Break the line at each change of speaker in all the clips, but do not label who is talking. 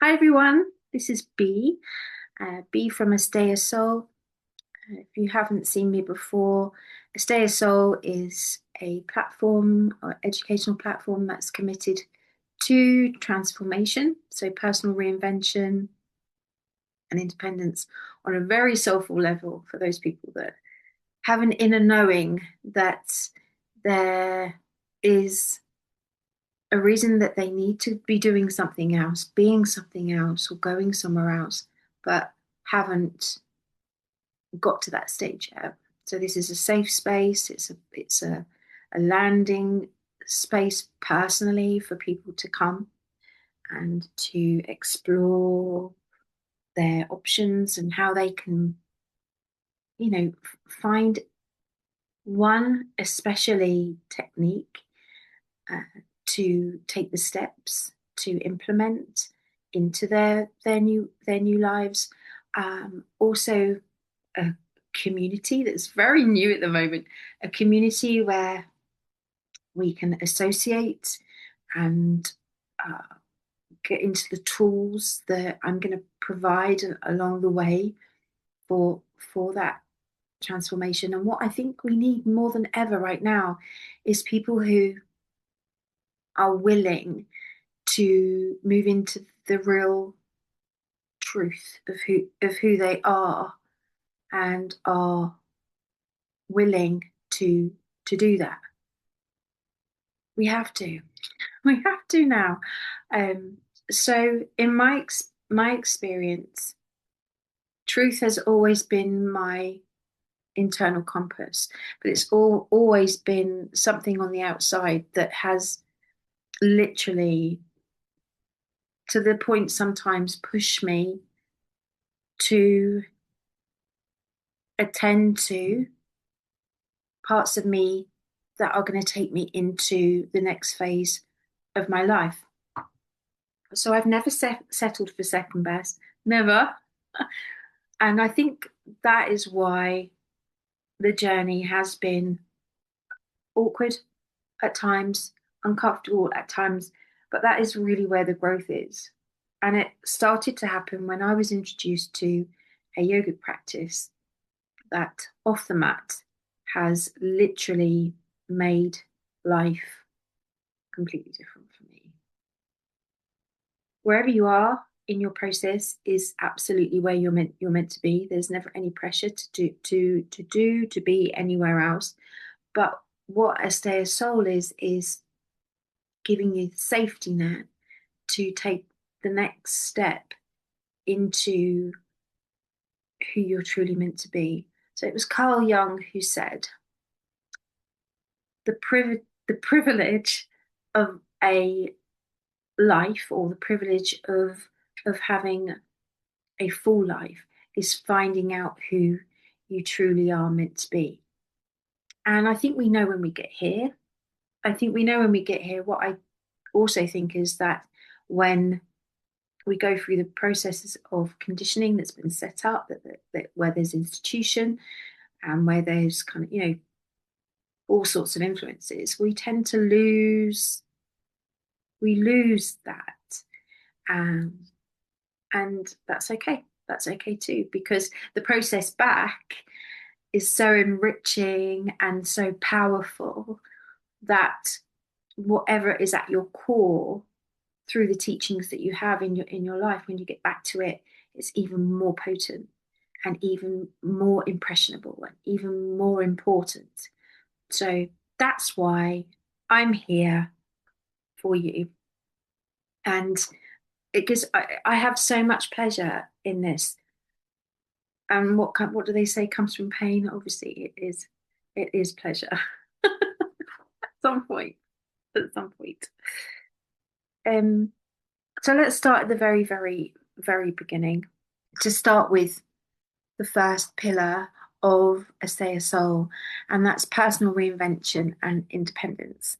Hi everyone, this is B from AsteyaSoul. If you haven't seen me before, AsteyaSoul is a platform or educational platform that's committed to transformation, so personal reinvention and independence on a very soulful level for those people that have an inner knowing that there is a reason that they need to be doing something else, being something else, or going somewhere else, but haven't got to that stage yet. So this is a safe space. It's a landing space personally for people to come and to explore their options and how they can, find one especially technique uh, to take the steps to implement into their new lives. Also, a community that's very new at the moment, a community where we can associate and uh, get into the tools that I'm going to provide along the way for that transformation. And what I think we need more than ever right now is people who are willing to move into the real truth of who they are and are willing to do that. We have to. We have to now. Um, so in my experience, truth has always been my internal compass, but it's always been something on the outside that has literally, to the point sometimes, pushed me to attend to parts of me that are going to take me into the next phase of my life. So I've never settled for second best, never. And I think that is why the journey has been awkward at times, uncomfortable at times, but that is really where the growth is. And it started to happen when I was introduced to a yoga practice that off the mat has literally made life completely different for me. Wherever you are in your process is absolutely where you're meant to be. There's never any pressure to be anywhere else. But what AsteyaSoul is giving you the safety net to take the next step into who you're truly meant to be. So it was Carl Jung who said, the privilege of a life, or the privilege of having a full life, is finding out who you truly are meant to be. And I think we know when we get here. I think we know when we get here. What I also think is that when we go through the processes of conditioning that's been set up, that where there's institution and where there's kind of, all sorts of influences, we lose that. Um, and that's okay. That's okay too, because the process back is so enriching and so powerful that whatever is at your core through the teachings that you have in your life, when you get back to it, it's even more potent and even more impressionable and even more important. So that's why I'm here for you. And I have so much pleasure in this. And what do they say comes from pain? Obviously, it is pleasure at some point. At some point. Um, so let's start at the very, very, very beginning. To start with the first pillar of AsteyaSoul, and that's personal reinvention and independence.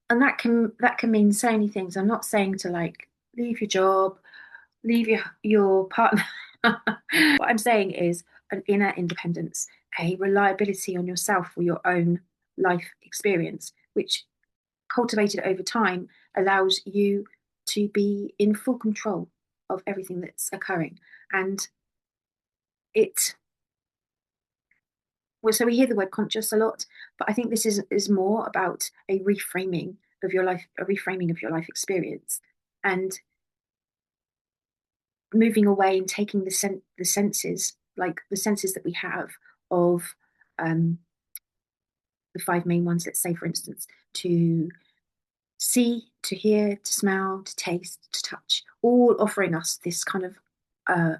And that can mean so many things. I'm not saying to like leave your job, leave your partner. What I'm saying is an inner independence, a reliability on yourself for your own life experience, which cultivated over time allows you to be in full control of everything that's occurring. And it well, so we hear the word conscious a lot, but I think this is more about a reframing of your life, a reframing of your life experience, and moving away and taking the senses, like the senses that we have of um, the five main ones. Let's say, for instance, to see, to hear, to smell, to taste, to touch, all offering us this kind of uh,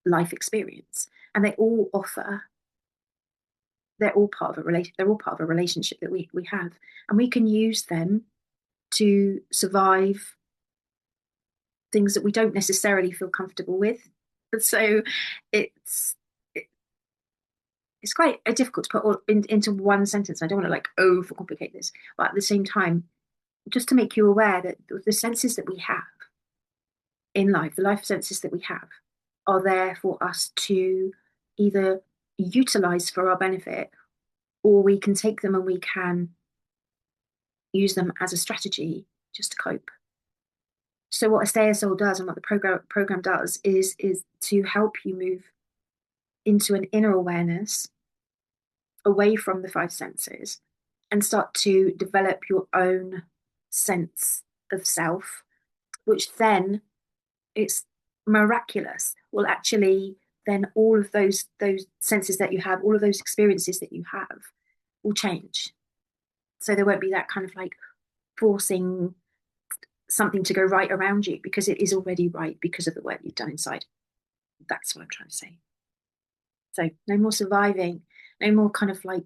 life experience, and they all offer. They're all part of a relation. They're all part of a relationship that we have, and we can use them to survive things that we don't necessarily feel comfortable with. So it's it's quite difficult to put all into one sentence. I don't want to like overcomplicate this, but at the same time, just to make you aware that the senses that we have in life, the life senses that we have, are there for us to either utilize for our benefit, or we can take them and we can use them as a strategy just to cope. So what AsteyaSoul does and what the program does is to help you move into an inner awareness away from the five senses and start to develop your own sense of self, which then it's miraculous. Will actually then all of those senses that you have, all of those experiences that you have, will change. So there won't be that kind of like forcing something to go right around you, because it is already right because of the work you've done inside. That's what I'm trying to say. So no more surviving, no more kind of like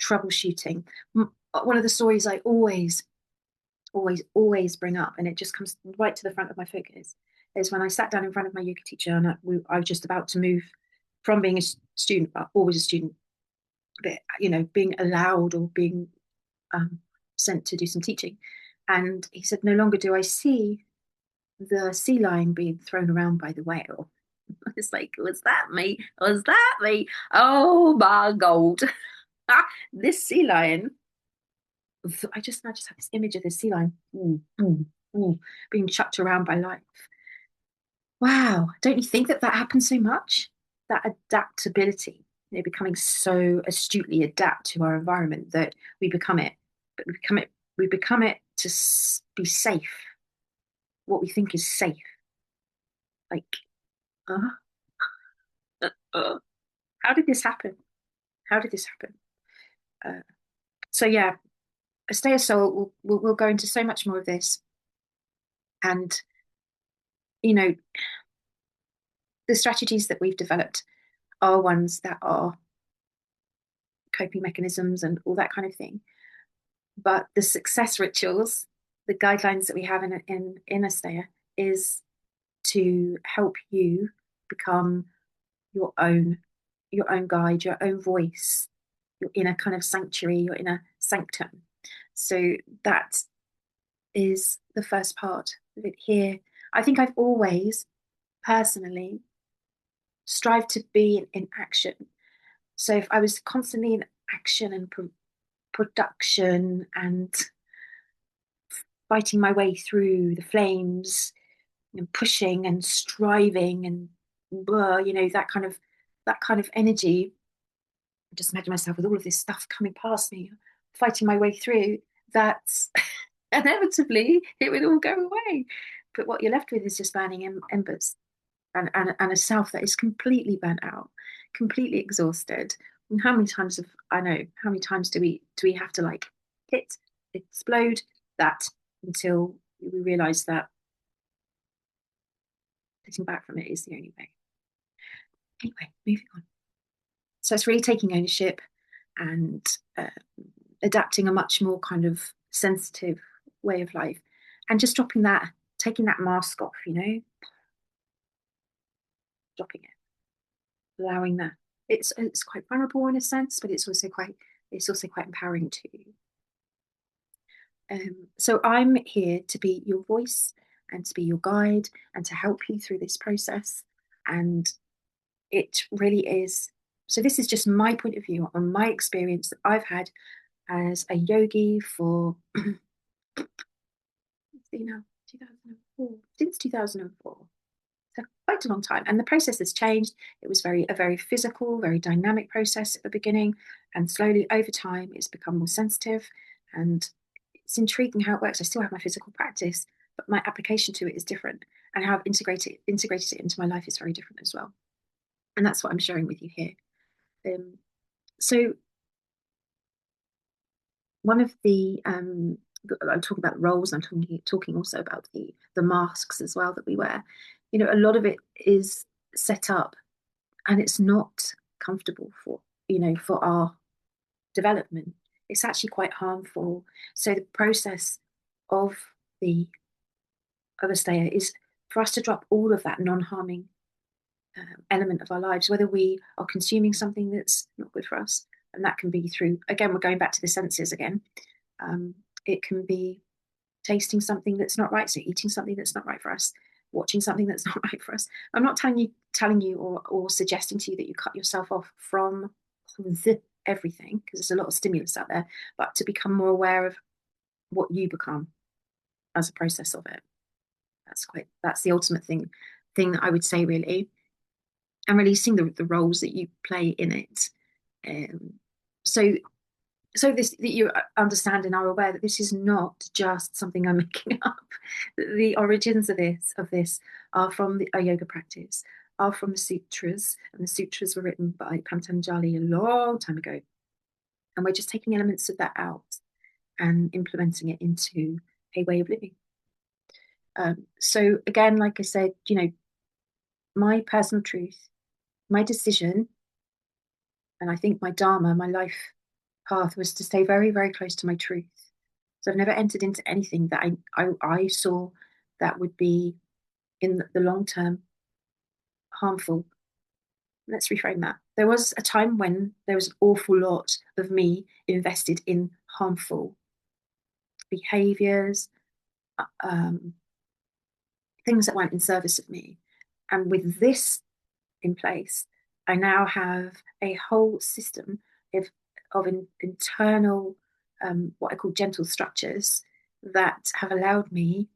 troubleshooting. One of the stories I always bring up, and it just comes right to the front of my focus, is when I sat down in front of my yoga teacher, and I was just about to move from being a student, always a student, but being allowed or being sent to do some teaching. And he said, no longer do I see the sea lion being thrown around by the whale. It's like, was that me? Was that me? Oh my God. This sea lion, I just have this image of this sea lion being chucked around by life. Wow. Don't you think that happens so much? That adaptability, becoming so astutely adapt to our environment that we become it, but we become it to be safe, what we think is safe. Like, uh, uh, how did this happen? How did this happen? Uh, so yeah, AsteyaSoul will go into so much more of this, and you know the strategies that we've developed are ones that are coping mechanisms and all that kind of thing. But the success rituals, the guidelines that we have in Asteya, is to help you become your own guide, your own voice, your inner kind of sanctuary, your inner sanctum. So that is the first part of it here. I think I've always personally strived to be in action. So if I was constantly in action and production and fighting my way through the flames and pushing and striving and blah, that kind of energy, I just imagine myself with all of this stuff coming past me, fighting my way through that. Inevitably it would all go away. But what you're left with is just burning embers, and a self that is completely burnt out, completely exhausted. And how many times have I know how many times do we have to like hit explode that until we realize that getting back from it is the only way. Anyway, moving on. So it's really taking ownership and adapting a much more kind of sensitive way of life, and just dropping that, taking that mask off, dropping it, allowing that. It's quite vulnerable in a sense, but it's also quite empowering too. So I'm here to be your voice and to be your guide and to help you through this process. And it really is. So this is just my point of view on my experience that I've had as a yogi for, let's see now, 2004. since 2004. So quite a long time. And the process has changed. It was a very physical, very dynamic process at the beginning. And slowly over time, it's become more sensitive. And it's intriguing how it works. I still have my physical practice, but my application to it is different. And how I've integrated it into my life is very different as well. And that's what I'm sharing with you here. So one of I'm talking about roles. I'm talking also about the masks as well that we wear. You know, a lot of it is set up, and it's not comfortable for for our development. It's actually quite harmful. So the process of the of Asteya is for us to drop all of that non-harming element of our lives, whether we are consuming something that's not good for us, and that can be through, again, we're going back to the senses again. It can be tasting something that's not right, so eating something that's not right for us, watching something that's not right for us. I'm not telling you or suggesting to you that you cut yourself off from everything, because there's a lot of stimulus out there, but to become more aware of what you become as a process of it. That's the ultimate thing that I would say, really, and releasing the roles that you play in it. Um, so this that you understand and are aware that this is not just something I'm making up. The origins of this are from a yoga practice, are from the sutras, and the sutras were written by Patanjali a long time ago. And we're just taking elements of that out and implementing it into a way of living. So again, like I said, my personal truth, my decision, and I think my dharma, my life path, was to stay very, very close to my truth. So I've never entered into anything that I saw that would be in the long term harmful. Let's reframe that. There was a time when there was an awful lot of me invested in harmful behaviors, um, things that weren't in service of me. And with this in place, I now have a whole system of internal, what I call gentle structures that have allowed me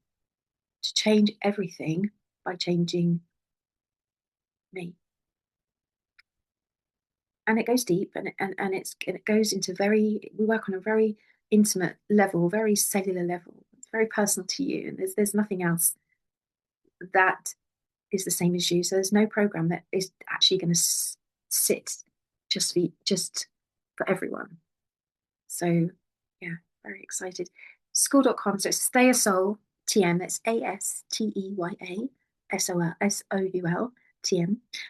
to change everything by changing me. And it goes deep, and it goes into we work on a very intimate level, very cellular level. It's very personal to you, and there's nothing else that is the same as you. So there's no program that is actually going to sit just for everyone. So yeah, very excited. School.com. So it's AsteyaSoul TM. That's AsteyaSoul TM.